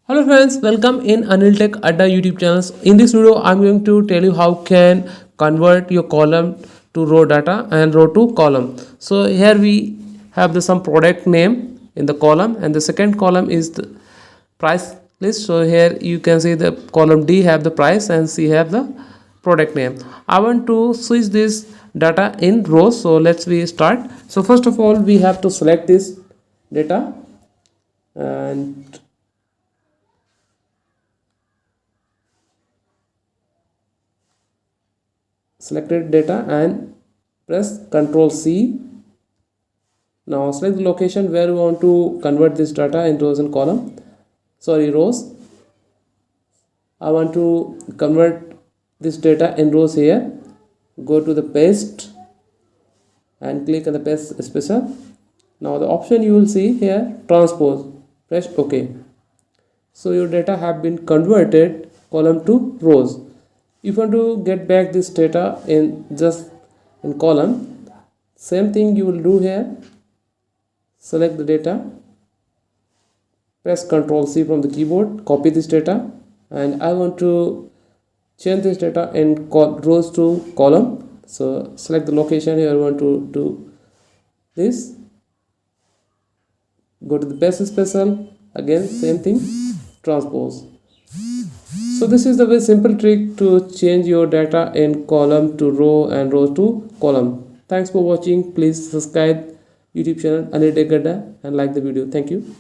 Hello friends, welcome in Anil Tech Adda YouTube channels. In this video, I'm going to tell you how can convert your column to row data and row to column. So here we have some product name in the column, and the second column is the price list. So here you can see the column D have the price and C have the product name. I want to switch this data in rows. So let's we start. So first of all, we have to select this data and selected data and press Ctrl C. Now select the location where we want to convert this data in rows and rows. I want to convert this data in rows here. Go to the paste and click on the paste special. Now the option you will see here, transpose. Press OK. So your data have been converted column to rows. If you want to get back this data in column, same thing you will do here. Select the data, press Ctrl C from the keyboard, copy this data, and I want to change this data in rows to column. So select the location here. I want to do this. Go to the paste special, again same thing, transpose. So this is the very simple trick to change your data in column to row and row to column. Thanks for watching. Please subscribe YouTube channel Anil Tech Adda and like the video. Thank you.